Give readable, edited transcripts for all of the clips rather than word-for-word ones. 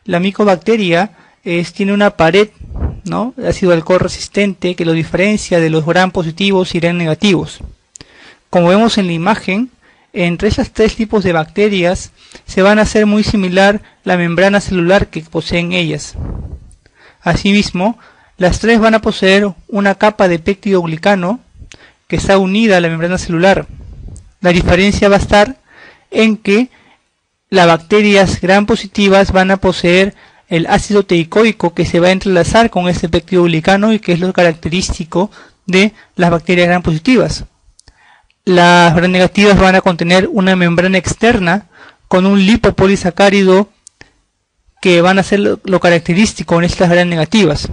la micobacteria tiene una pared, ¿no?, de ácido alcohol resistente que lo diferencia de los gram positivos y gram negativos. Como vemos en la imagen, entre esos tres tipos de bacterias se van a hacer muy similar la membrana celular que poseen ellas. Asimismo, las tres van a poseer una capa de peptidoglicano que está unida a la membrana celular. La diferencia va a estar en que las bacterias gram positivas van a poseer el ácido teicoico que se va a entrelazar con este peptidoglicano y que es lo característico de las bacterias gram positivas. Las gram negativas van a contener una membrana externa con un lipopolisacárido que van a ser lo característico en estas gram negativas.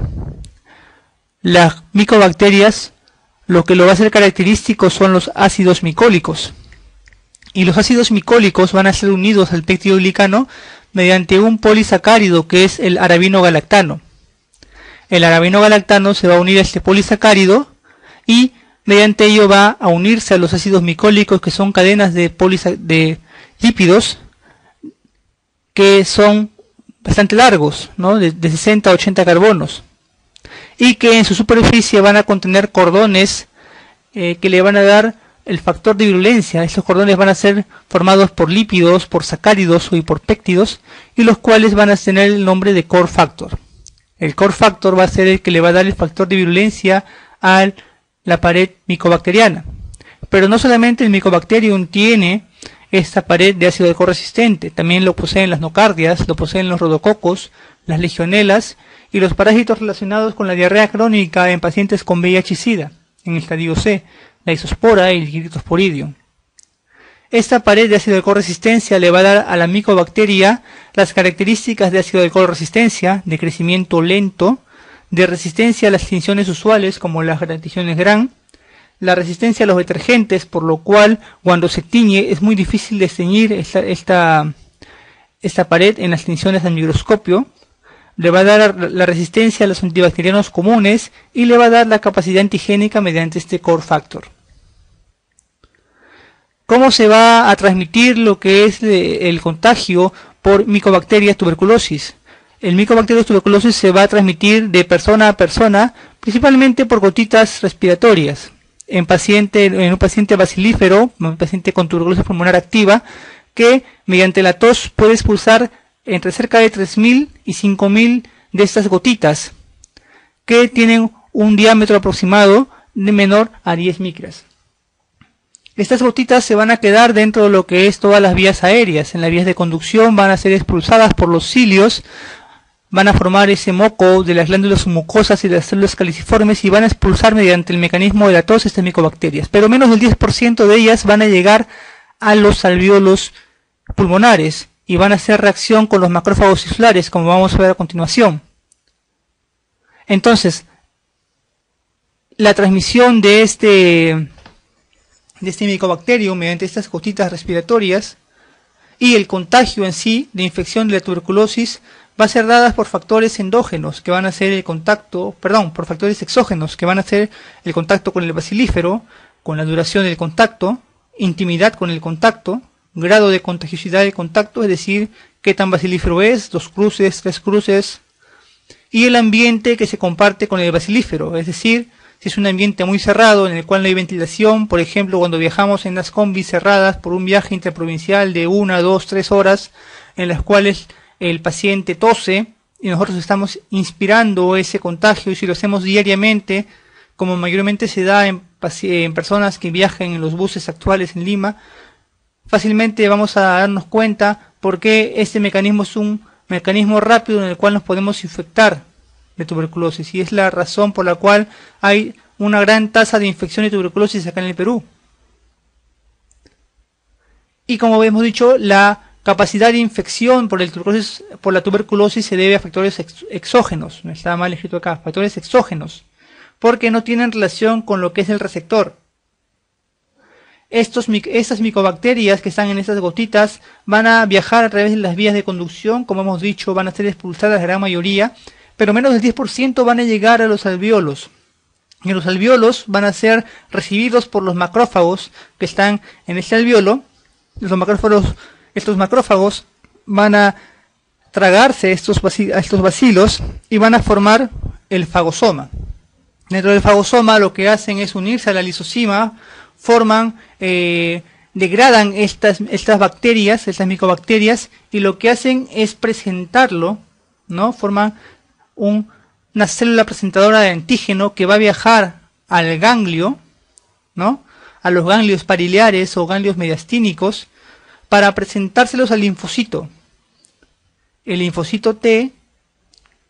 Las micobacterias, lo que lo va a ser característico son los ácidos micólicos. Y los ácidos micólicos van a ser unidos al peptidoglicano mediante un polisacárido que es el arabinogalactano. El arabinogalactano se va a unir a este polisacárido y mediante ello va a unirse a los ácidos micólicos, que son cadenas de lípidos que son bastante largos, ¿no?, de 60 a 80 carbonos, y que en su superficie van a contener cordones que le van a dar el factor de virulencia. Estos cordones van a ser formados por lípidos, por sacáridos y por péptidos, y los cuales van a tener el nombre de core factor. El core factor va a ser el que le va a dar el factor de virulencia a la pared micobacteriana. Pero no solamente el Mycobacterium tiene esta pared de ácido alcohol resistente, también lo poseen las nocardias, lo poseen los rodococos, las legionelas y los parásitos relacionados con la diarrea crónica en pacientes con VIH y SIDA, en el estadio C, la isospora y el Giridosporidium. Esta pared de ácido alcohol resistencia le va a dar a la micobacteria las características de ácido alcohol resistencia, de crecimiento lento, de resistencia a las tinciones usuales como las tinciones Gram, la resistencia a los detergentes, por lo cual cuando se tiñe es muy difícil de teñir esta pared en las tinciones al microscopio. Le va a dar la resistencia a los antibacterianos comunes y le va a dar la capacidad antigénica mediante este core factor. ¿Cómo se va a transmitir lo que es el contagio por Mycobacterias tuberculosis? El Mycobacterium tuberculosis se va a transmitir de persona a persona, principalmente por gotitas respiratorias. En un paciente bacilífero, un paciente con tuberculosis pulmonar activa, que mediante la tos puede expulsar entre cerca de 3.000 y 5.000 de estas gotitas, que tienen un diámetro aproximado de menor a 10 micras. Estas gotitas se van a quedar dentro de lo que es todas las vías aéreas. En las vías de conducción van a ser expulsadas por los cilios, van a formar ese moco de las glándulas mucosas y de las células caliciformes y van a expulsar mediante el mecanismo de la tos estas micobacterias. Pero menos del 10% de ellas van a llegar a los alvéolos pulmonares y van a hacer reacción con los macrófagos insulares, como vamos a ver a continuación. Entonces, la transmisión de este Mycobacterium mediante estas gotitas respiratorias y el contagio en sí de infección de la tuberculosis va a ser dadas por factores endógenos que van a hacer por factores exógenos que van a hacer el contacto con el bacilífero, con la duración del contacto, intimidad con el contacto, grado de contagiosidad del contacto, es decir, qué tan bacilífero es, 2 cruces, 3 cruces, y el ambiente que se comparte con el bacilífero, es decir, si es un ambiente muy cerrado en el cual no hay ventilación, por ejemplo, cuando viajamos en las combis cerradas por un viaje interprovincial de 1, 2, 3 horas, en las cuales el paciente tose y nosotros estamos inspirando ese contagio, y si lo hacemos diariamente, como mayormente se da en personas que viajan en los buses actuales en Lima, fácilmente vamos a darnos cuenta porque este mecanismo es un mecanismo rápido en el cual nos podemos infectar de tuberculosis, y es la razón por la cual hay una gran tasa de infección de tuberculosis acá en el Perú. Y como hemos dicho, la capacidad de infección por la tuberculosis se debe a factores exógenos, no está mal escrito acá, factores exógenos, porque no tienen relación con lo que es el receptor. Estas micobacterias que están en estas gotitas van a viajar a través de las vías de conducción, como hemos dicho, van a ser expulsadas la gran mayoría, pero menos del 10% van a llegar a los alvéolos. Y los alvéolos van a ser recibidos por los macrófagos que están en este alvéolo. Estos macrófagos van a tragarse a estos bacilos y van a formar el fagosoma. Dentro del fagosoma lo que hacen es unirse a la lisosima, degradan estas bacterias, estas micobacterias, y lo que hacen es presentarlo, ¿no? Forman una célula presentadora de antígeno que va a viajar al ganglio, ¿no? A los ganglios pariliares o ganglios mediastínicos, para presentárselos al linfocito. El linfocito T,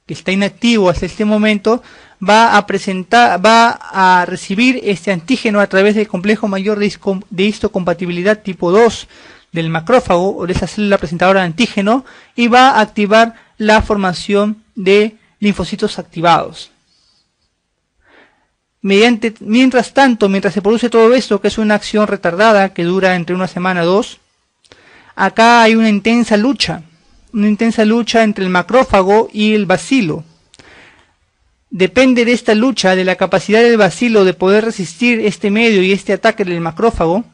que está inactivo hasta este momento, va a recibir este antígeno a través del complejo mayor de histocompatibilidad tipo 2 del macrófago o de esa célula presentadora de antígeno, y va a activar la formación de linfocitos activados. Mientras tanto, mientras se produce todo esto, que es una acción retardada que dura entre una semana o dos, acá hay una intensa lucha entre el macrófago y el bacilo. Depende de esta lucha, de la capacidad del bacilo de poder resistir este medio y este ataque del macrófago,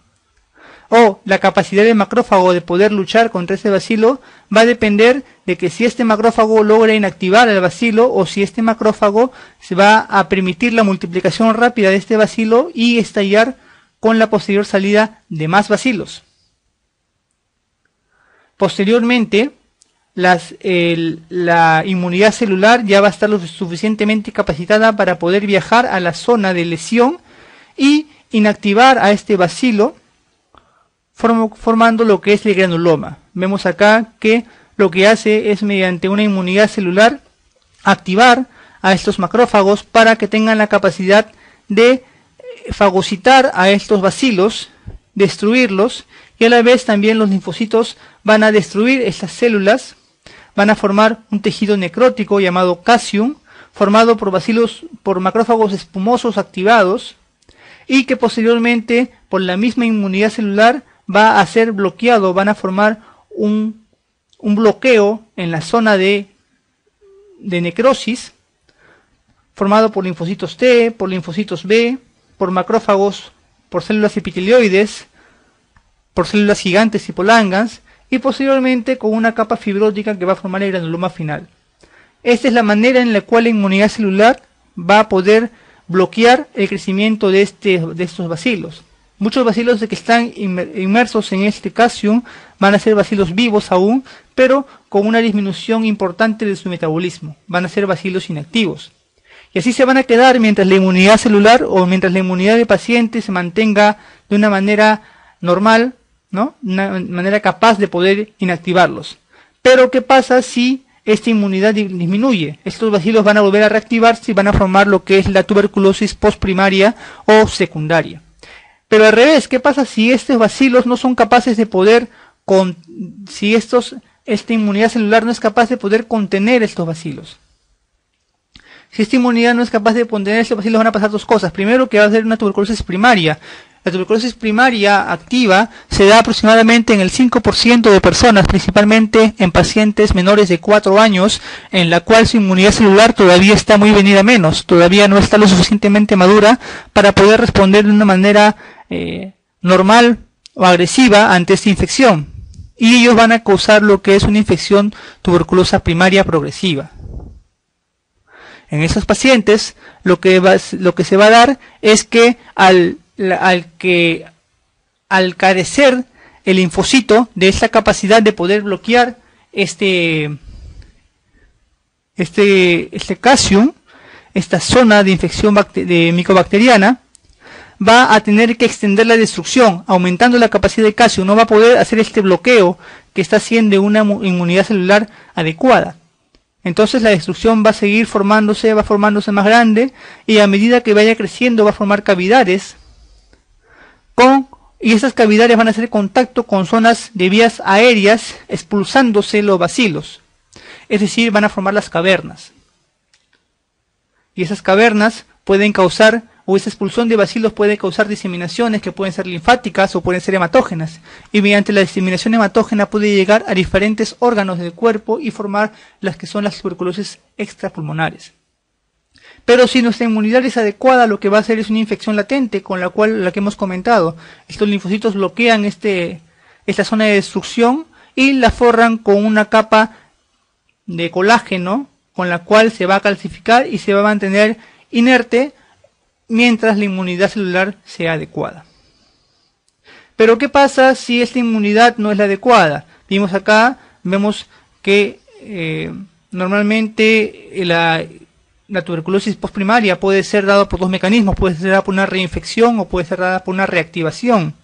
o la capacidad del macrófago de poder luchar contra este bacilo, va a depender de que si este macrófago logra inactivar al bacilo o si este macrófago se va a permitir la multiplicación rápida de este bacilo y estallar con la posterior salida de más bacilos. Posteriormente, la inmunidad celular ya va a estar lo suficientemente capacitada para poder viajar a la zona de lesión y inactivar a este bacilo, formando lo que es el granuloma. Vemos acá que lo que hace es, mediante una inmunidad celular, activar a estos macrófagos para que tengan la capacidad de fagocitar a estos bacilos, destruirlos, y a la vez también los linfocitos van a destruir estas células, van a formar un tejido necrótico llamado caseum, formado por macrófagos espumosos activados, y que posteriormente, por la misma inmunidad celular, va a ser bloqueado, van a formar un bloqueo en la zona de necrosis, formado por linfocitos T, por linfocitos B, por macrófagos, por células epitelioides, por células gigantes hipolangas, y posteriormente con una capa fibrótica que va a formar el granuloma final. Esta es la manera en la cual la inmunidad celular va a poder bloquear el crecimiento de estos bacilos. Muchos bacilos que están inmersos en este caseum van a ser bacilos vivos aún, pero con una disminución importante de su metabolismo. Van a ser bacilos inactivos. Y así se van a quedar mientras la inmunidad celular o mientras la inmunidad del paciente se mantenga de una manera normal, ¿no? Una manera capaz de poder inactivarlos. Pero ¿qué pasa si esta inmunidad disminuye? Estos bacilos van a volver a reactivarse y van a formar lo que es la tuberculosis postprimaria o secundaria. Pero al revés, ¿qué pasa si estos bacilos no son capaces de poder, esta inmunidad celular no es capaz de poder contener estos bacilos? Si esta inmunidad no es capaz de contener estos bacilos, van a pasar dos cosas. Primero, que va a ser una tuberculosis primaria. La tuberculosis primaria activa se da aproximadamente en el 5% de personas, principalmente en pacientes menores de 4 años, en la cual su inmunidad celular todavía está muy venida menos, todavía no está lo suficientemente madura para poder responder de una manera normal o agresiva ante esta infección. Y ellos van a causar lo que es una infección tuberculosa primaria progresiva. En esos pacientes, lo que se va a dar es que al carecer el linfocito de esta capacidad de poder bloquear este caseum, esta zona de infección micobacteriana, va a tener que extender la destrucción, aumentando la capacidad de caseum. No va a poder hacer este bloqueo que está haciendo una inmunidad celular adecuada. Entonces la destrucción va a seguir formándose, va formándose más grande, y a medida que vaya creciendo va a formar cavidades, y esas cavidades van a hacer contacto con zonas de vías aéreas, expulsándose los bacilos. Es decir, van a formar las cavernas. Y esas cavernas pueden causar, o esa expulsión de bacilos puede causar diseminaciones que pueden ser linfáticas o pueden ser hematógenas. Y mediante la diseminación hematógena puede llegar a diferentes órganos del cuerpo y formar las que son las tuberculosis extrapulmonares. Pero si nuestra inmunidad es adecuada, lo que va a hacer es una infección latente, con la que hemos comentado. Estos linfocitos bloquean esta zona de destrucción y la forran con una capa de colágeno con la cual se va a calcificar y se va a mantener inerte mientras la inmunidad celular sea adecuada. Pero ¿qué pasa si esta inmunidad no es la adecuada? Vemos que normalmente la tuberculosis postprimaria puede ser dada por dos mecanismos, puede ser dada por una reinfección o puede ser dada por una reactivación.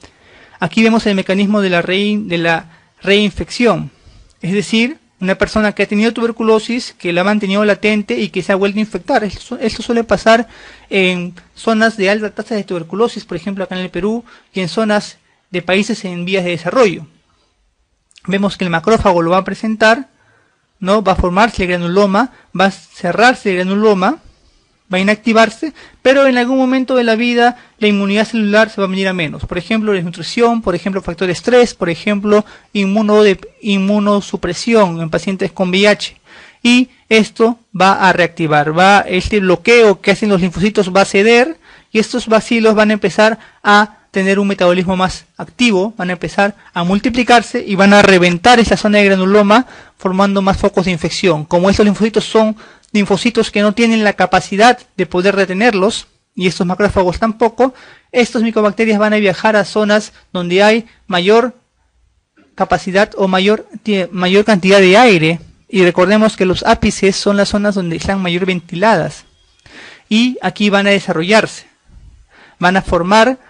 Aquí vemos el mecanismo de la reinfección, es decir, una persona que ha tenido tuberculosis, que la ha mantenido latente y que se ha vuelto a infectar. Esto suele pasar en zonas de alta tasa de tuberculosis, por ejemplo acá en el Perú, y en zonas de países en vías de desarrollo. Vemos que el macrófago lo va a presentar, ¿no? Va a formarse el granuloma, va a cerrarse el granuloma, va a inactivarse, pero en algún momento de la vida la inmunidad celular se va a venir a menos. Por ejemplo, desnutrición, por ejemplo, factor estrés, por ejemplo, inmunosupresión en pacientes con VIH. Y esto va a reactivar, este bloqueo que hacen los linfocitos va a ceder y estos bacilos van a empezar a tener un metabolismo más activo, van a empezar a multiplicarse y van a reventar esta zona de granuloma formando más focos de infección. Como estos linfocitos son linfocitos que no tienen la capacidad de poder retenerlos, y estos macrófagos tampoco, estos micobacterias van a viajar a zonas donde hay mayor capacidad o mayor cantidad de aire, y recordemos que los ápices son las zonas donde están mayor ventiladas, y aquí van a desarrollarse, van a formar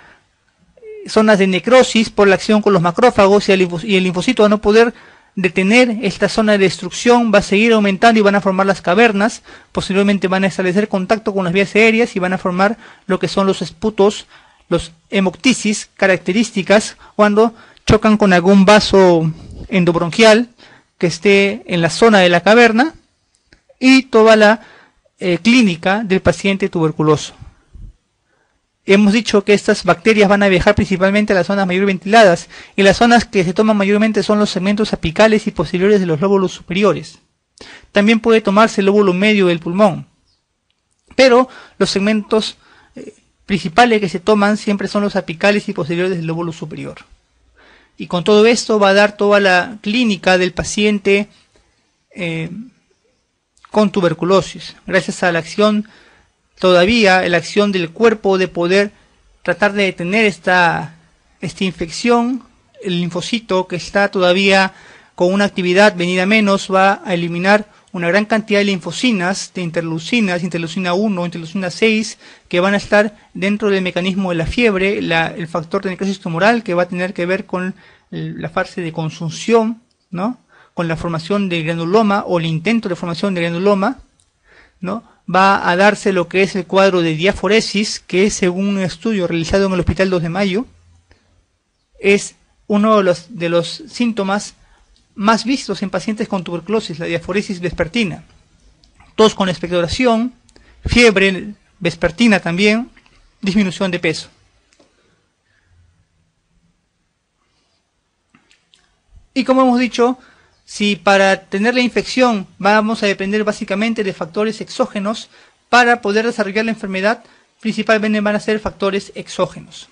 zonas de necrosis por la acción con los macrófagos y el linfocito va a no poder detener esta zona de destrucción, va a seguir aumentando y van a formar las cavernas, posteriormente van a establecer contacto con las vías aéreas y van a formar lo que son los esputos, los hemoctisis, características cuando chocan con algún vaso endobronquial que esté en la zona de la caverna y toda la clínica del paciente tuberculoso. Hemos dicho que estas bacterias van a viajar principalmente a las zonas mayor ventiladas y las zonas que se toman mayormente son los segmentos apicales y posteriores de los lóbulos superiores. También puede tomarse el lóbulo medio del pulmón, pero los segmentos principales que se toman siempre son los apicales y posteriores del lóbulo superior. Y con todo esto va a dar toda la clínica del paciente con tuberculosis, gracias a la acción del cuerpo de poder tratar de detener esta infección. El linfocito que está todavía con una actividad venida menos va a eliminar una gran cantidad de linfocinas, de interleucina 1, interleucina 6, que van a estar dentro del mecanismo de la fiebre, el factor de necrosis tumoral que va a tener que ver con la fase de consunción, ¿no? Con la formación de granuloma o el intento de formación de granuloma, ¿no? Va a darse lo que es el cuadro de diaforesis, que según un estudio realizado en el Hospital 2 de Mayo, es uno de los síntomas más vistos en pacientes con tuberculosis, la diaforesis vespertina. Tos con expectoración, fiebre vespertina también, disminución de peso. Y como hemos dicho, si para tener la infección vamos a depender básicamente de factores exógenos, para poder desarrollar la enfermedad, principalmente van a ser factores exógenos.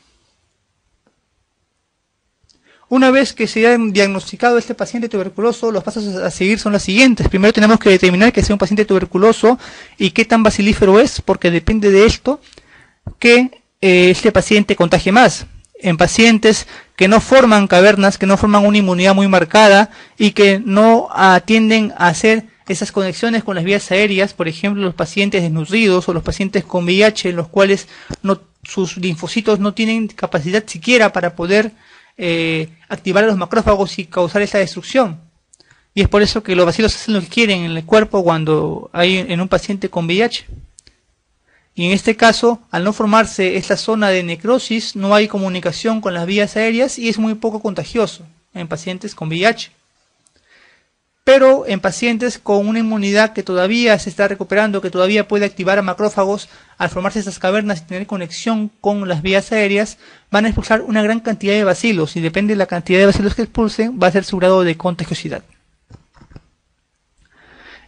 Una vez que se ha diagnosticado este paciente tuberculoso, los pasos a seguir son los siguientes. Primero tenemos que determinar que sea un paciente tuberculoso y qué tan bacilífero es, porque depende de esto que este paciente contagie más. En pacientes que no forman cavernas, que no forman una inmunidad muy marcada y que no tienden a hacer esas conexiones con las vías aéreas, por ejemplo los pacientes desnutridos o los pacientes con VIH, en los cuales sus linfocitos no tienen capacidad siquiera para poder activar a los macrófagos y causar esa destrucción. Y es por eso que los bacilos hacen lo que quieren en el cuerpo cuando hay en un paciente con VIH. Y en este caso, al no formarse esta zona de necrosis, no hay comunicación con las vías aéreas y es muy poco contagioso en pacientes con VIH. Pero en pacientes con una inmunidad que todavía se está recuperando, que todavía puede activar a macrófagos, al formarse estas cavernas y tener conexión con las vías aéreas, van a expulsar una gran cantidad de bacilos y depende de la cantidad de bacilos que expulsen, va a ser su grado de contagiosidad.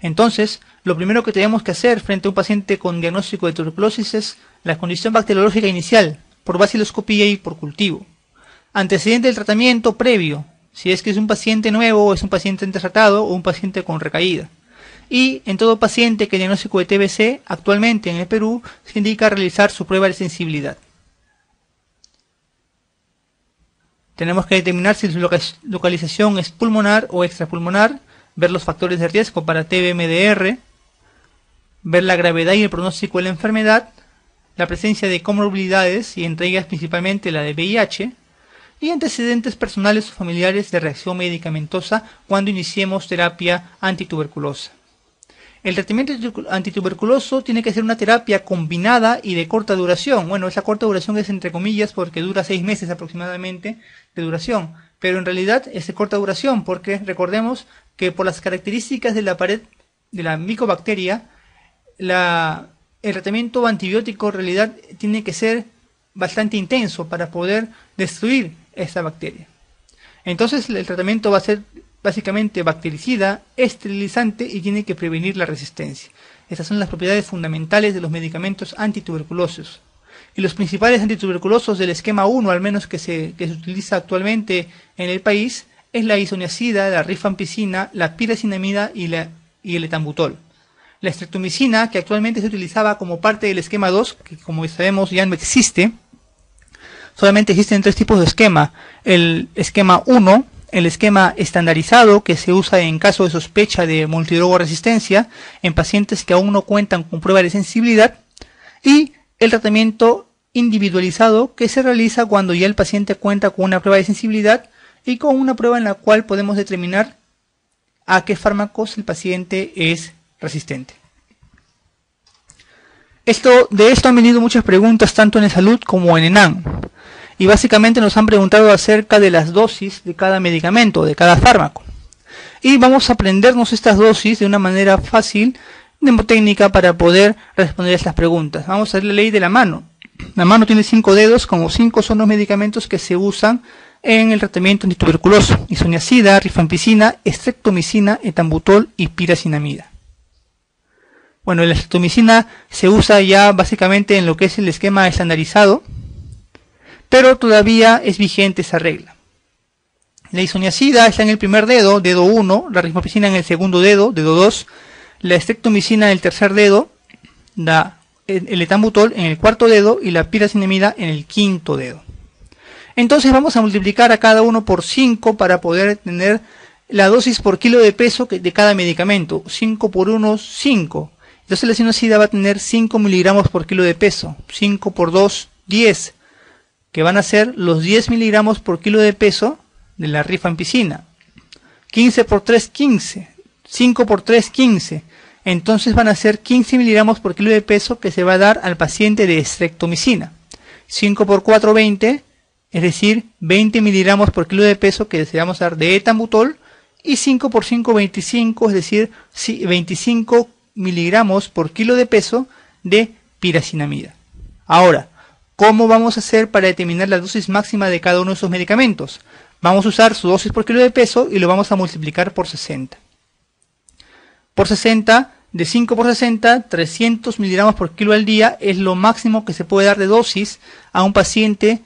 Entonces, lo primero que tenemos que hacer frente a un paciente con diagnóstico de tuberculosis es la condición bacteriológica inicial, por baciloscopía y por cultivo. Antecedente del tratamiento previo, si es que es un paciente nuevo, o es un paciente tratado o un paciente con recaída. Y en todo paciente que diagnóstico de TBC, actualmente en el Perú, se indica realizar su prueba de sensibilidad. Tenemos que determinar si su localización es pulmonar o extrapulmonar, ver los factores de riesgo para TB-MDR, ver la gravedad y el pronóstico de la enfermedad, la presencia de comorbilidades y entre ellas principalmente la de VIH, y antecedentes personales o familiares de reacción medicamentosa cuando iniciemos terapia antituberculosa. El tratamiento antituberculoso tiene que ser una terapia combinada y de corta duración. Bueno, esa corta duración es entre comillas porque dura 6 meses aproximadamente de duración, pero en realidad es de corta duración porque recordemos que por las características de la pared de la micobacteria, el tratamiento antibiótico en realidad tiene que ser bastante intenso para poder destruir esta bacteria. Entonces el tratamiento va a ser básicamente bactericida, esterilizante y tiene que prevenir la resistencia. Estas son las propiedades fundamentales de los medicamentos antituberculosos. Y los principales antituberculosos del esquema 1, al menos que se utiliza actualmente en el país, es la isoniazida, la rifampicina, la piracinamida y el etambutol. La streptomicina, que actualmente se utilizaba como parte del esquema 2, que como sabemos ya no existe, solamente existen 3 tipos de esquema. El esquema 1, el esquema estandarizado, que se usa en caso de sospecha de multidrogoresistencia en pacientes que aún no cuentan con prueba de sensibilidad, y el tratamiento individualizado, que se realiza cuando ya el paciente cuenta con una prueba de sensibilidad y con una prueba en la cual podemos determinar a qué fármacos el paciente es resistente. De esto han venido muchas preguntas tanto en salud como en ENAM. Y básicamente nos han preguntado acerca de las dosis de cada medicamento, de cada fármaco. Y vamos a aprendernos estas dosis de una manera fácil, mnemotécnica, para poder responder a estas preguntas. Vamos a ver la ley de la mano. La mano tiene 5 dedos, como 5 son los medicamentos que se usan en el tratamiento antituberculoso: isoniazida, rifampicina, streptomicina, etambutol y piracinamida. Bueno, la streptomicina se usa ya básicamente en lo que es el esquema estandarizado, pero todavía es vigente esa regla. La isoniazida está en el primer dedo, dedo 1, la rifampicina en el segundo dedo, dedo 2, la streptomicina en el tercer dedo, el etambutol en el cuarto dedo y la piracinamida en el quinto dedo. Entonces vamos a multiplicar a cada uno por 5 para poder tener la dosis por kilo de peso de cada medicamento. 5 por 1, 5. Entonces la isoniazida va a tener 5 miligramos por kilo de peso. 5 por 2, 10. Que van a ser los 10 miligramos por kilo de peso de la rifampicina. 15 por 3, 15. 5 por 3, 15. Entonces van a ser 15 miligramos por kilo de peso que se va a dar al paciente de streptomicina. 5 por 4, 20. Es decir, 20 miligramos por kilo de peso que se vamos a dar de etambutol. Y 5 por 5, 25. Es decir, 25 miligramos por kilo de peso de piracinamida. Ahora, ¿cómo vamos a hacer para determinar la dosis máxima de cada uno de esos medicamentos? Vamos a usar su dosis por kilo de peso y lo vamos a multiplicar por 60. Por 60, de 5 por 60, 300 miligramos por kilo al día es lo máximo que se puede dar de dosis a un paciente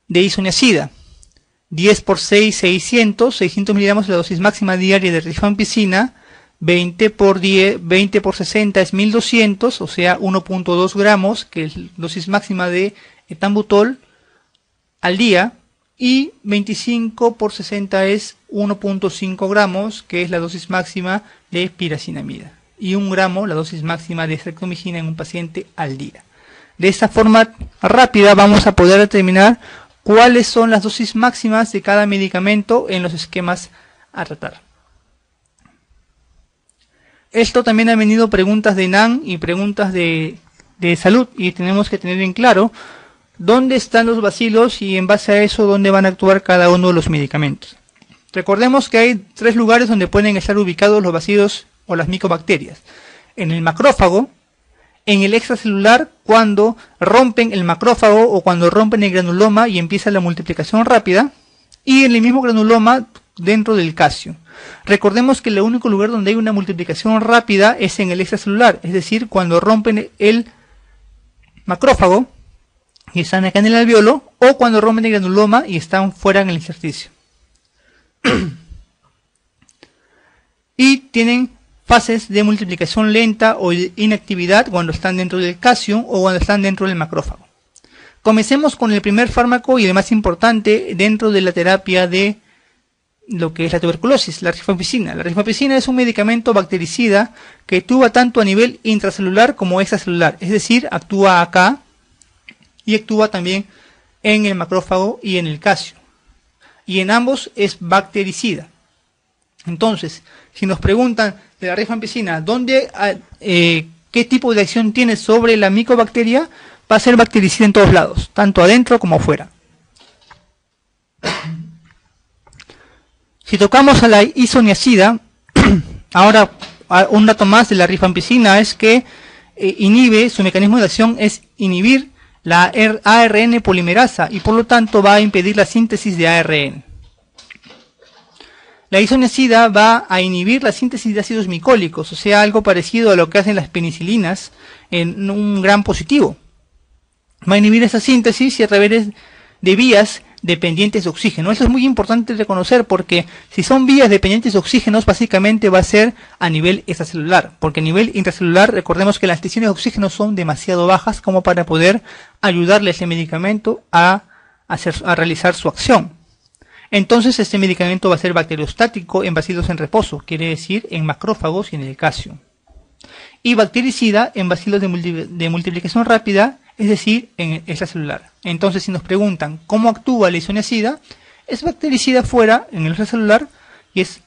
de isoniazida. 10 por 6, 600 miligramos es la dosis máxima diaria de rifampicina. 20 por 60 es 1200, o sea 1.2 gramos, que es la dosis máxima de etambutol al día. Y 25 por 60 es 1.5 gramos, que es la dosis máxima de piracinamida. Y 1 gramo, la dosis máxima de streptomicina en un paciente al día. De esta forma rápida vamos a poder determinar cuáles son las dosis máximas de cada medicamento en los esquemas a tratar. Esto también ha venido preguntas de ENAM y preguntas de salud, y tenemos que tener en claro dónde están los bacilos y en base a eso dónde van a actuar cada uno de los medicamentos. Recordemos que hay 3 lugares donde pueden estar ubicados los bacilos o las micobacterias: en el macrófago, en el extracelular cuando rompen el macrófago o cuando rompen el granuloma y empieza la multiplicación rápida, y en el mismo granuloma dentro del calcio. Recordemos que el único lugar donde hay una multiplicación rápida es en el extracelular, es decir, cuando rompen el macrófago y están acá en el alveolo, o cuando rompen el granuloma y están fuera en el intersticio. Y tienen fases de multiplicación lenta o de inactividad cuando están dentro del calcio o cuando están dentro del macrófago. Comencemos con el primer fármaco y el más importante dentro de la terapia de lo que es la tuberculosis, la rifampicina. La rifampicina es un medicamento bactericida que actúa tanto a nivel intracelular como extracelular, es decir, actúa acá y actúa también en el macrófago y en el calcio. Y en ambos es bactericida. Entonces, si nos preguntan de la rifampicina, ¿qué tipo de acción tiene sobre la micobacteria? Va a ser bactericida en todos lados, tanto adentro como afuera. Si tocamos a la isoniazida, ahora un dato más de la rifampicina es que su mecanismo de acción es inhibir la ARN polimerasa y por lo tanto va a impedir la síntesis de ARN. La isoniazida va a inhibir la síntesis de ácidos micólicos, o sea, algo parecido a lo que hacen las penicilinas en un gram positivo. Va a inhibir esa síntesis y a través de vías dependientes de oxígeno. Eso es muy importante reconocer porque si son vías dependientes de oxígenos, básicamente va a ser a nivel extracelular, porque a nivel intracelular recordemos que las tensiones de oxígeno son demasiado bajas como para poder ayudarle a ese medicamento a realizar su acción. Entonces este medicamento va a ser bacteriostático en bacilos en reposo, quiere decir en macrófagos y en el calcio. Y bactericida en bacilos de multiplicación rápida, es decir, en extracelular. Entonces, si nos preguntan cómo actúa la isoniazida, es bactericida fuera, en el extracelular, y es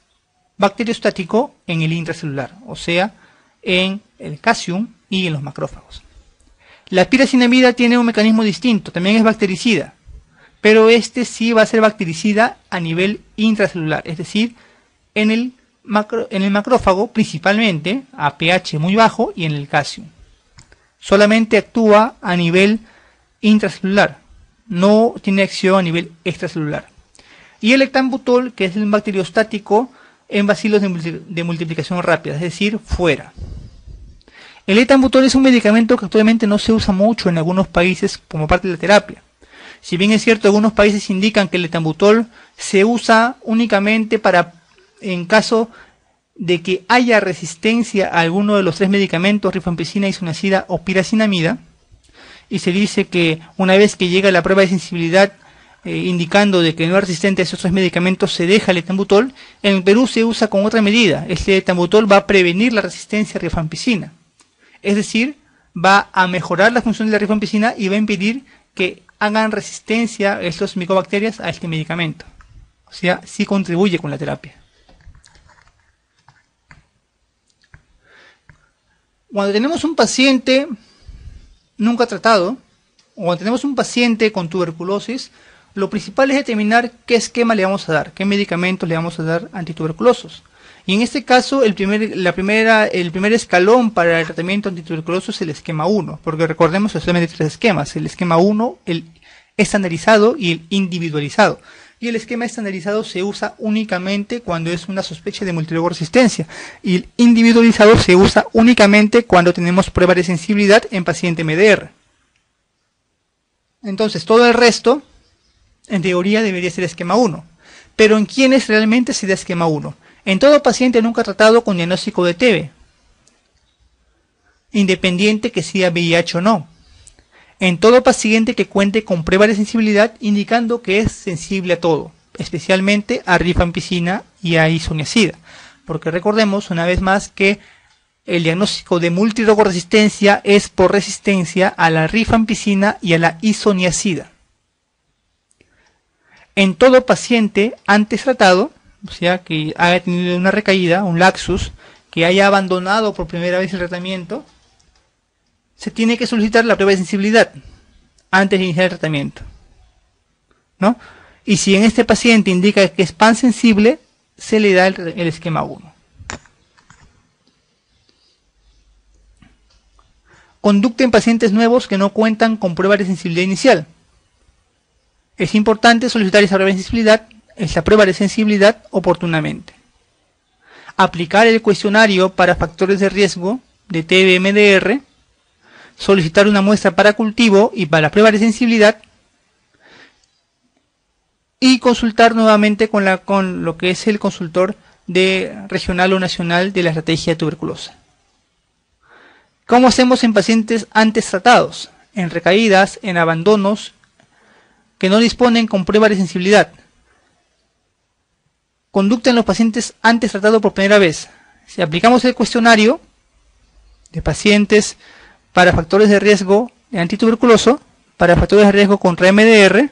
bacteriostático en el intracelular, o sea, en el calcio y en los macrófagos. La piracinamida tiene un mecanismo distinto, también es bactericida, pero este sí va a ser bactericida a nivel intracelular, es decir, en el macrófago principalmente, a pH muy bajo, y en el calcio. Solamente actúa a nivel intracelular, no tiene acción a nivel extracelular. Y el ethambutol, que es el bacteriostático en bacilos de multiplicación rápida, es decir, fuera. El ethambutol es un medicamento que actualmente no se usa mucho en algunos países como parte de la terapia. Si bien es cierto, algunos países indican que el ethambutol se usa únicamente en caso de que haya resistencia a alguno de los tres medicamentos, rifampicina, isoniazida o piracinamida, y se dice que una vez que llega la prueba de sensibilidad indicando de que no es resistente a esos tres medicamentos, se deja el ethambutol. En Perú se usa con otra medida. Este ethambutol va a prevenir la resistencia a rifampicina, es decir, va a mejorar la función de la rifampicina y va a impedir que hagan resistencia estas micobacterias a este medicamento. O sea, sí contribuye con la terapia. Cuando tenemos un paciente nunca tratado, o cuando tenemos un paciente con tuberculosis, lo principal es determinar qué esquema le vamos a dar, qué medicamentos le vamos a dar antituberculosos. Y en este caso, el primer escalón para el tratamiento antituberculoso es el esquema 1, porque recordemos que solamente hay tres esquemas: el esquema 1, el estandarizado y el individualizado. Y el esquema estandarizado se usa únicamente cuando es una sospecha de multiresistencia. Y el individualizado se usa únicamente cuando tenemos prueba de sensibilidad en paciente MDR. Entonces, todo el resto, en teoría, debería ser esquema 1. Pero ¿en quiénes realmente se da esquema 1? En todo paciente nunca tratado con diagnóstico de TB, independiente que sea VIH o no. En todo paciente que cuente con prueba de sensibilidad indicando que es sensible a todo, especialmente a rifampicina y a isoniazida. Porque recordemos una vez más que el diagnóstico de multidrogoresistencia es por resistencia a la rifampicina y a la isoniazida. En todo paciente antes tratado, o sea que haya tenido una recaída, un laxus, que haya abandonado por primera vez el tratamiento, se tiene que solicitar la prueba de sensibilidad antes de iniciar el tratamiento, ¿no? Y si en este paciente indica que es pansensible, se le da el esquema 1. Conducta en pacientes nuevos que no cuentan con prueba de sensibilidad inicial. Es importante solicitar esa prueba de sensibilidad oportunamente. Aplicar el cuestionario para factores de riesgo de TB-MDR, solicitar una muestra para cultivo y para prueba de sensibilidad, y consultar nuevamente con lo que es el consultor regional o nacional de la estrategia de tuberculosa. ¿Cómo hacemos en pacientes antes tratados? En recaídas, en abandonos que no disponen con prueba de sensibilidad. Conducta en los pacientes antes tratados por primera vez. Si aplicamos el cuestionario de pacientes para factores de riesgo de antituberculoso, para factores de riesgo contra MDR,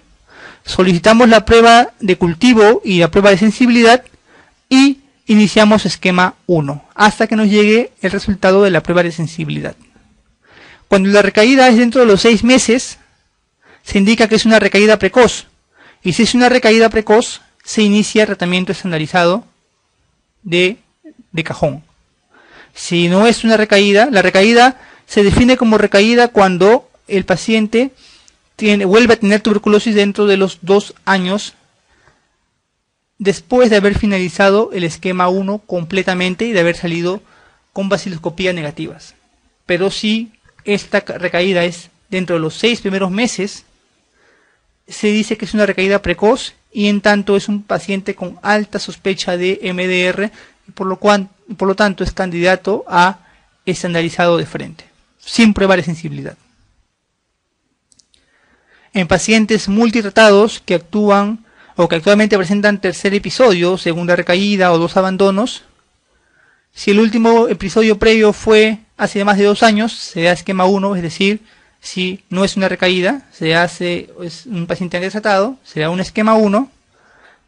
solicitamos la prueba de cultivo y la prueba de sensibilidad y iniciamos esquema 1 hasta que nos llegue el resultado de la prueba de sensibilidad. Cuando la recaída es dentro de los 6 meses, se indica que es una recaída precoz, y si es una recaída precoz, se inicia el tratamiento estandarizado de cajón. Si no es una recaída, la recaída se define como recaída cuando el paciente vuelve a tener tuberculosis dentro de los 2 años después de haber finalizado el esquema 1 completamente y de haber salido con baciloscopía negativas. Pero si esta recaída es dentro de los 6 primeros meses, se dice que es una recaída precoz y en tanto es un paciente con alta sospecha de MDR y por lo tanto es candidato a estandarizado de frente, sin prueba de sensibilidad. En pacientes multitratados que actúan o que actualmente presentan tercer episodio, segunda recaída o 2 abandonos, si el último episodio previo fue hace más de 2 años, se da esquema 1, es decir, si no es una recaída, es un paciente antes tratado, se da un esquema 1,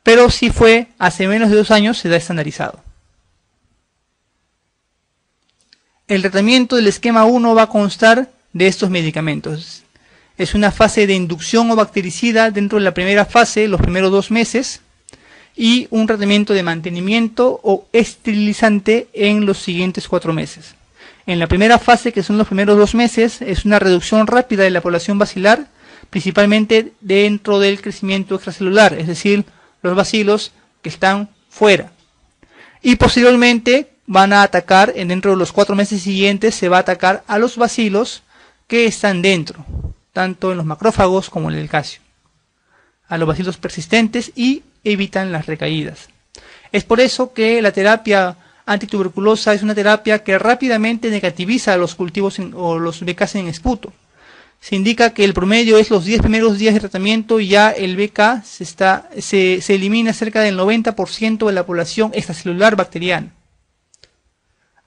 pero si fue hace menos de 2 años, se da estandarizado. El tratamiento del esquema 1 va a constar de estos medicamentos. Es una fase de inducción o bactericida dentro de la primera fase, los primeros 2 meses, y un tratamiento de mantenimiento o esterilizante en los siguientes 4 meses. En la primera fase, que son los primeros 2 meses, es una reducción rápida de la población bacilar, principalmente dentro del crecimiento extracelular, es decir, los bacilos que están fuera. Y posteriormente van a atacar, dentro de los 4 meses siguientes, se va a atacar a los bacilos que están dentro, tanto en los macrófagos como en el calcio, a los bacilos persistentes y evitan las recaídas. Es por eso que la terapia antituberculosa es una terapia que rápidamente negativiza los cultivos o los BK en esputo. Se indica que el promedio es los 10 primeros días de tratamiento y ya el BK se elimina cerca del 90% de la población extracelular bacteriana.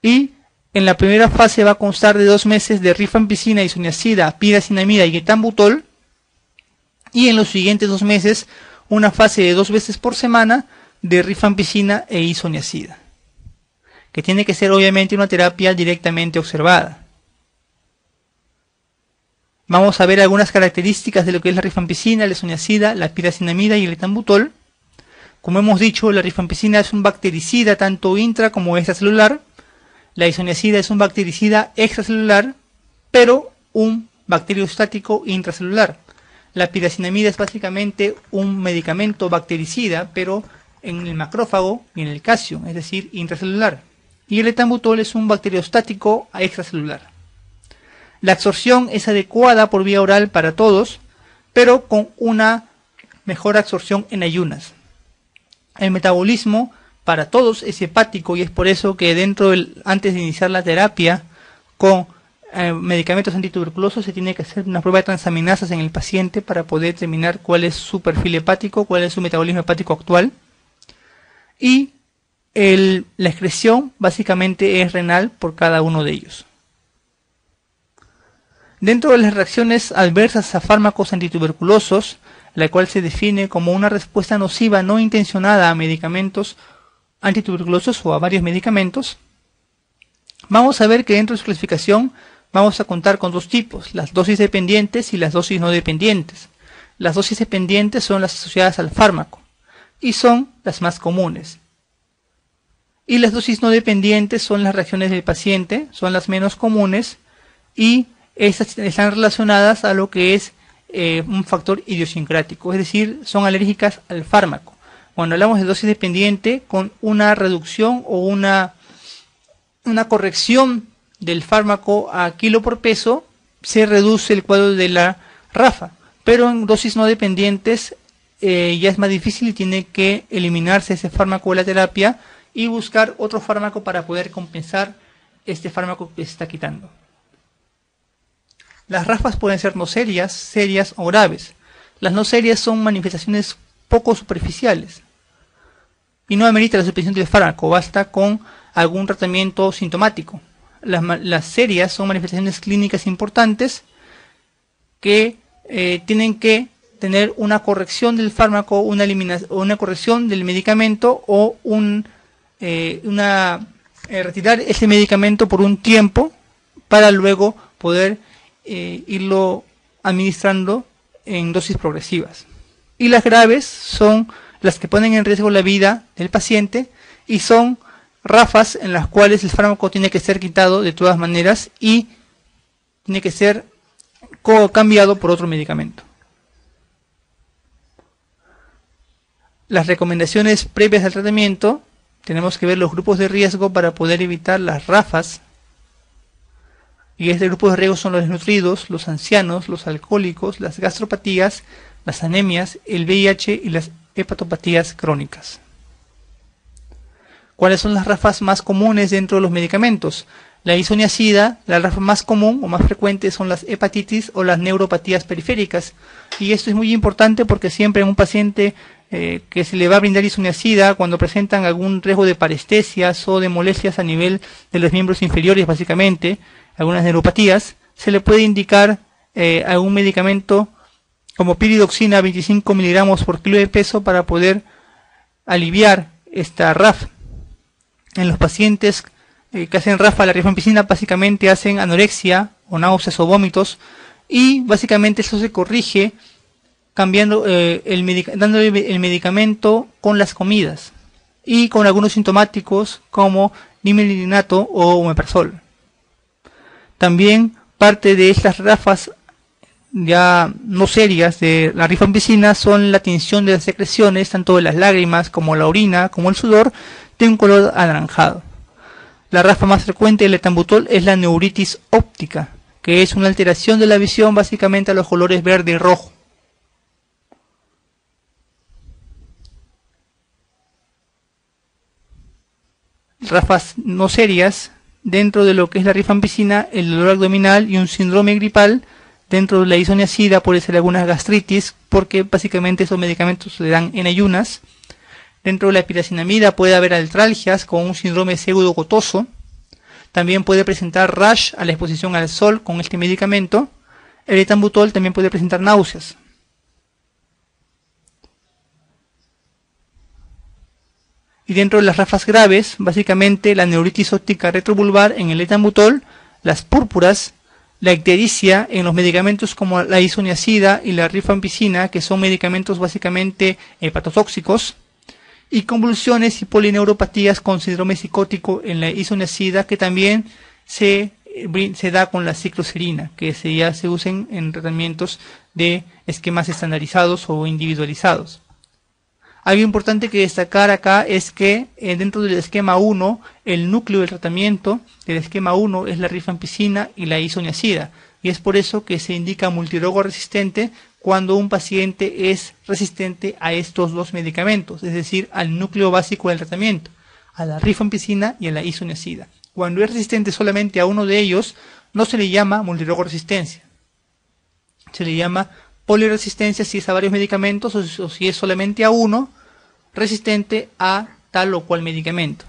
Y en la primera fase va a constar de 2 meses de rifampicina, isoniazida, piracinamida y etambutol. Y en los siguientes 2 meses una fase de 2 veces por semana de rifampicina e isoniazida, que tiene que ser obviamente una terapia directamente observada. Vamos a ver algunas características de lo que es la rifampicina, la isoniazida, la piracinamida y el etambutol. Como hemos dicho, la rifampicina es un bactericida tanto intra como extracelular. La isoniazida es un bactericida extracelular, pero un bacteriostático intracelular. La piracinamida es básicamente un medicamento bactericida, pero en el macrófago y en el calcio, es decir, intracelular. Y el etambutol es un bacteriostático extracelular. La absorción es adecuada por vía oral para todos, pero con una mejor absorción en ayunas. El metabolismo para todos es hepático y es por eso que antes de iniciar la terapia con medicamentos antituberculosos se tiene que hacer una prueba de transaminasas en el paciente para poder determinar cuál es su perfil hepático, cuál es su metabolismo hepático actual. Y la excreción básicamente es renal por cada uno de ellos. Dentro de las reacciones adversas a fármacos antituberculosos, la cual se define como una respuesta nociva no intencionada a medicamentos antituberculosos o a varios medicamentos, vamos a ver que dentro de su clasificación vamos a contar con 2 tipos, las dosis dependientes y las dosis no dependientes. Las dosis dependientes son las asociadas al fármaco y son las más comunes. Y las dosis no dependientes son las reacciones del paciente, son las menos comunes y estas están relacionadas a lo que es un factor idiosincrático, es decir, son alérgicas al fármaco. Cuando hablamos de dosis dependiente, con una reducción o una corrección del fármaco a kilo por peso, se reduce el cuadro de la RAFA, pero en dosis no dependientes ya es más difícil y tiene que eliminarse ese fármaco de la terapia y buscar otro fármaco para poder compensar este fármaco que se está quitando. Las RAFAs pueden ser no serias, serias o graves. Las no serias son manifestaciones poco superficiales y no amerita la suspensión del fármaco, basta con algún tratamiento sintomático. Las serias son manifestaciones clínicas importantes que tienen que tener una corrección del fármaco, una corrección del medicamento o retirar ese medicamento por un tiempo para luego poder irlo administrando en dosis progresivas. Y las graves son las que ponen en riesgo la vida del paciente y son RAFAs en las cuales el fármaco tiene que ser quitado de todas maneras y tiene que ser cambiado por otro medicamento. Las recomendaciones previas al tratamiento: tenemos que ver los grupos de riesgo para poder evitar las RAFAs. Y este grupo de riesgo son los desnutridos, los ancianos, los alcohólicos, las gastropatías, las anemias, el VIH y las hepatopatías crónicas. ¿Cuáles son las RAFAs más comunes dentro de los medicamentos? La isoniazida, la RAFA más común o más frecuente son las hepatitis o las neuropatías periféricas. Y esto es muy importante porque siempre en un paciente que se le va a brindar isoniazida, cuando presentan algún riesgo de parestesias o de molestias a nivel de los miembros inferiores, básicamente, algunas neuropatías, se le puede indicar algún medicamento como piridoxina 25 miligramos por kilo de peso para poder aliviar esta RAF. En los pacientes que hacen RAFA, la rifampicina básicamente hacen anorexia o náuseas o vómitos, y básicamente eso se corrige cambiando dándole el medicamento con las comidas y con algunos sintomáticos como nimerilinato o omeprazol. También parte de estas RAFAs ya no serias de la rifampicina son la tinción de las secreciones, tanto de las lágrimas como la orina como el sudor, de un color anaranjado. La RAFA más frecuente del etambutol es la neuritis óptica, que es una alteración de la visión básicamente a los colores verde y rojo. RAFAs no serias dentro de lo que es la rifampicina: el dolor abdominal y un síndrome gripal. Dentro de la isoniazida puede ser algunas gastritis, porque básicamente esos medicamentos se dan en ayunas. Dentro de la piracinamida puede haber artralgias con un síndrome pseudogotoso. También puede presentar rash a la exposición al sol con este medicamento. El etambutol también puede presentar náuseas. Y dentro de las RAFAs graves, básicamente la neuritis óptica retrovulvar en el etambutol, las púrpuras, la ictericia en los medicamentos como la isoniazida y la rifampicina, que son medicamentos básicamente hepatotóxicos, y convulsiones y polineuropatías con síndrome psicótico en la isoniazida, que también se da con la cicloserina, que ya se usan en tratamientos de esquemas estandarizados o individualizados. Algo importante que destacar acá es que dentro del esquema 1, el núcleo del tratamiento del esquema 1 es la rifampicina y la isoniazida, y es por eso que se indica multidroga resistente cuando un paciente es resistente a estos dos medicamentos, es decir, al núcleo básico del tratamiento, a la rifampicina y a la isoniazida. Cuando es resistente solamente a uno de ellos, no se le llama multidroga resistencia, se le llama poliresistencia si es a varios medicamentos, o si es solamente a uno, resistente a tal o cual medicamento.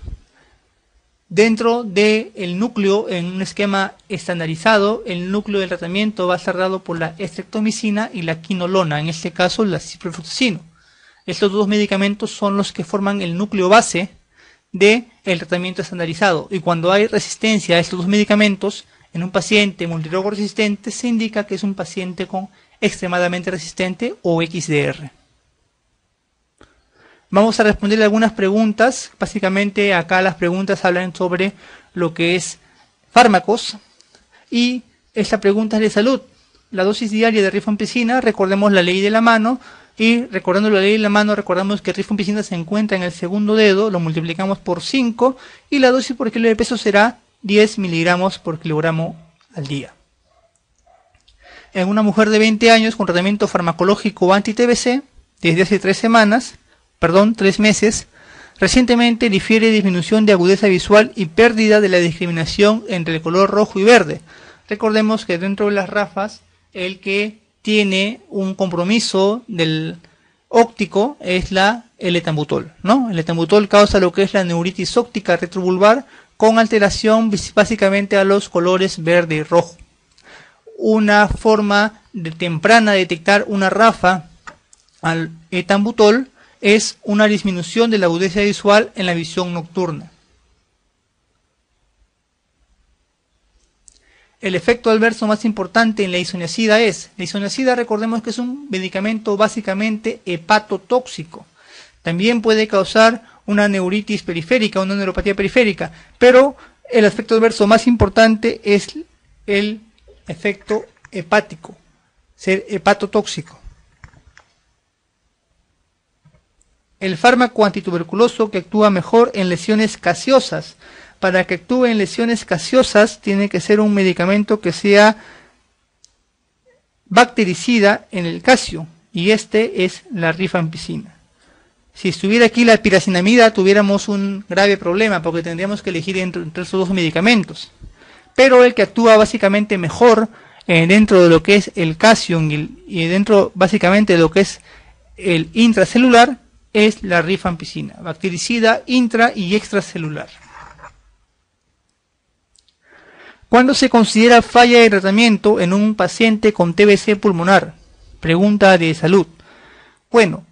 Dentro del núcleo, en un esquema estandarizado, el núcleo del tratamiento va cerrado por la estreptomicina y la quinolona, en este caso la ciprofloxacino. Estos dos medicamentos son los que forman el núcleo base del tratamiento estandarizado, y cuando hay resistencia a estos dos medicamentos en un paciente multidrogo resistente, se indica que es un paciente con extremadamente resistente o XDR. Vamos a responder algunas preguntas. Básicamente acá las preguntas hablan sobre lo que es fármacos, y esta pregunta es de salud. La dosis diaria de rifampicina, recordemos la ley de la mano, y recordando la ley de la mano recordamos que rifampicina se encuentra en el segundo dedo, lo multiplicamos por 5 y la dosis por kilo de peso será 10 miligramos por kilogramo al día. En una mujer de 20 años con tratamiento farmacológico anti-TBC desde hace 3 meses, Recientemente difiere disminución de agudeza visual y pérdida de la discriminación entre el color rojo y verde. Recordemos que dentro de las RAFAs, el que tiene un compromiso del óptico es el etambutol, ¿no? El etambutol causa lo que es la neuritis óptica retrobulbar con alteración básicamente a los colores verde y rojo. Una forma temprana de detectar una RAFA al etambutol es una disminución de la agudeza visual en la visión nocturna. El efecto adverso más importante en la isoniazida es, la isoniazida recordemos que es un medicamento básicamente hepatotóxico. También puede causar una neuritis periférica, una neuropatía periférica, pero el efecto adverso más importante es el efecto hepático, ser hepatotóxico. El fármaco antituberculoso que actúa mejor en lesiones casiosas. Para que actúe en lesiones casiosas tiene que ser un medicamento que sea bactericida en el casio, y este es la rifampicina. Si estuviera aquí la piracinamida tuviéramos un grave problema porque tendríamos que elegir entre esos dos medicamentos. Pero el que actúa básicamente mejor dentro de lo que es el casio y dentro básicamente de lo que es el intracelular es la rifampicina, bactericida intra y extracelular. ¿Cuándo se considera falla de tratamiento en un paciente con TBC pulmonar? Pregunta de salud. Bueno,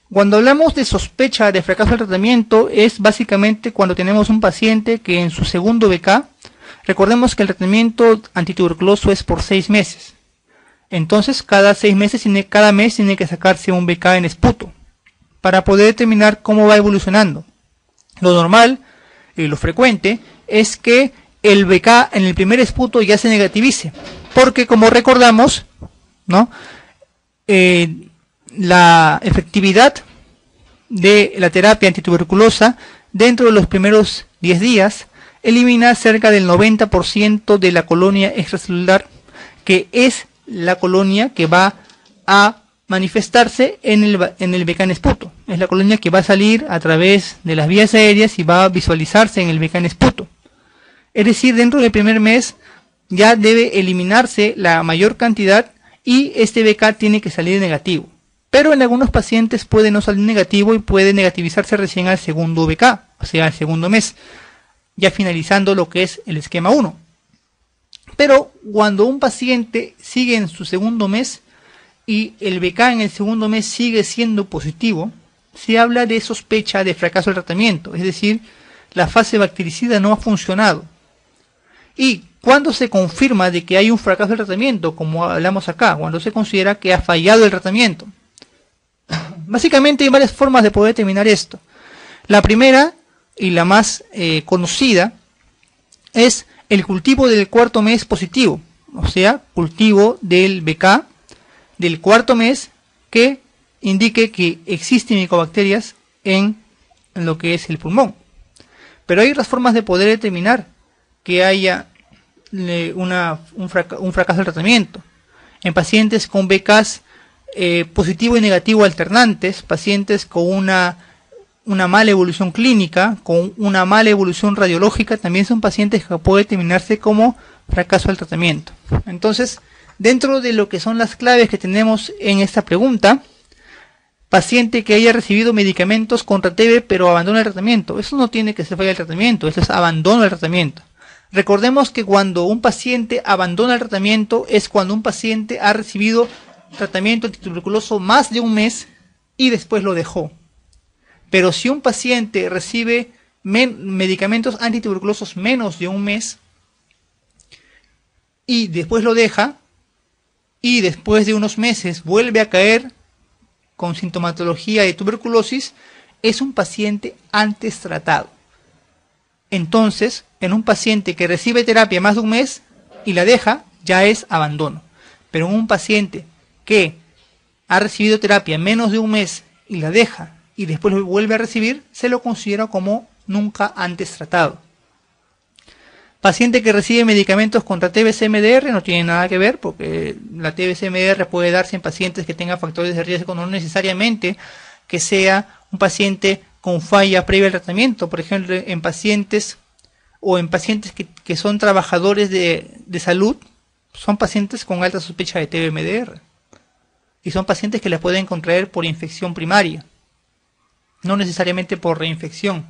cuando hablamos de sospecha de fracaso del tratamiento es básicamente cuando tenemos un paciente que en su segundo BK, recordemos que el tratamiento antituberculoso es por 6 meses. Entonces cada 6 meses, cada mes tiene que sacarse un BK en esputo para poder determinar cómo va evolucionando. Lo normal y lo frecuente es que el BK en el primer esputo ya se negativice, porque como recordamos, ¿no? La efectividad de la terapia antituberculosa dentro de los primeros 10 días elimina cerca del 90% de la colonia extracelular, que es la colonia que va a manifestarse en el BK en esputo. Es la colonia que va a salir a través de las vías aéreas y va a visualizarse en el BK en esputo. Es decir, dentro del primer mes ya debe eliminarse la mayor cantidad y este BK tiene que salir negativo. Pero en algunos pacientes puede no salir negativo y puede negativizarse recién al segundo BK, o sea, al segundo mes, ya finalizando lo que es el esquema 1. Pero cuando un paciente sigue en su segundo mes y el BK en el segundo mes sigue siendo positivo, se habla de sospecha de fracaso del tratamiento, es decir, la fase bactericida no ha funcionado. Y cuando se confirma de que hay un fracaso del tratamiento, como hablamos acá, cuando se considera que ha fallado el tratamiento. Básicamente hay varias formas de poder determinar esto. La primera y la más conocida es el cultivo del cuarto mes positivo, o sea, cultivo del BK del cuarto mes que indique que existen micobacterias en lo que es el pulmón. Pero hay otras formas de poder determinar que haya un fracaso del tratamiento. En pacientes con BKs positivo y negativo alternantes, pacientes con una mala evolución clínica, con una mala evolución radiológica, también son pacientes que pueden determinarse como fracaso del tratamiento. Entonces, dentro de lo que son las claves que tenemos en esta pregunta, paciente que haya recibido medicamentos contra TB pero abandona el tratamiento, eso no tiene que ser falla del tratamiento, eso es abandono del tratamiento. Recordemos que cuando un paciente abandona el tratamiento es cuando un paciente ha recibido tratamiento antituberculoso más de un mes y después lo dejó. Pero si un paciente recibe medicamentos antituberculosos menos de un mes y después lo deja y después de unos meses vuelve a caer con sintomatología de tuberculosis, es un paciente antes tratado. Entonces, en un paciente que recibe terapia más de un mes y la deja, ya es abandono. Pero en un paciente que ha recibido terapia menos de un mes y la deja y después lo vuelve a recibir, se lo considera como nunca antes tratado. Paciente que recibe medicamentos contra TBC-MDR no tiene nada que ver, porque la TBC-MDR puede darse en pacientes que tengan factores de riesgo, no necesariamente que sea un paciente con falla previa al tratamiento, por ejemplo, en pacientes que son trabajadores de salud, son pacientes con alta sospecha de TB-MDR. Y son pacientes que la pueden contraer por infección primaria, no necesariamente por reinfección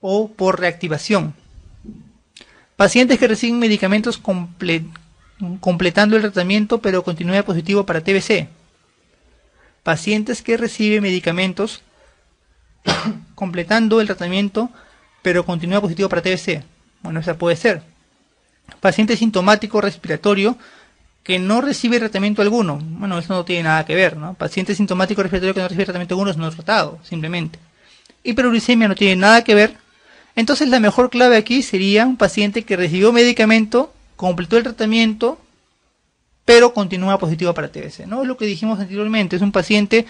o por reactivación. Pacientes que reciben medicamentos completando el tratamiento pero continúa positivo para TBC. Pacientes que reciben medicamentos completando el tratamiento pero continúa positivo para TBC. Bueno, esa puede ser. Paciente sintomático respiratorio que no recibe tratamiento alguno. Bueno, eso no tiene nada que ver, ¿no? Paciente sintomático respiratorio que no recibe tratamiento alguno es no tratado, simplemente. Hiperuricemia no tiene nada que ver. Entonces la mejor clave aquí sería un paciente que recibió medicamento, completó el tratamiento, pero continúa positivo para TBC, ¿no? Es lo que dijimos anteriormente. Es un paciente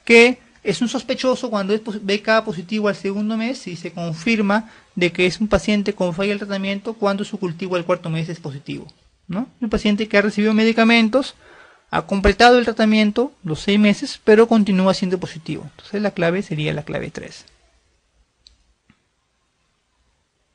que es un sospechoso cuando es BK positivo al segundo mes y se confirma de que es un paciente con falla del tratamiento cuando su cultivo al cuarto mes es positivo, ¿no? Un paciente que ha recibido medicamentos, ha completado el tratamiento los 6 meses, pero continúa siendo positivo. Entonces la clave sería la clave 3.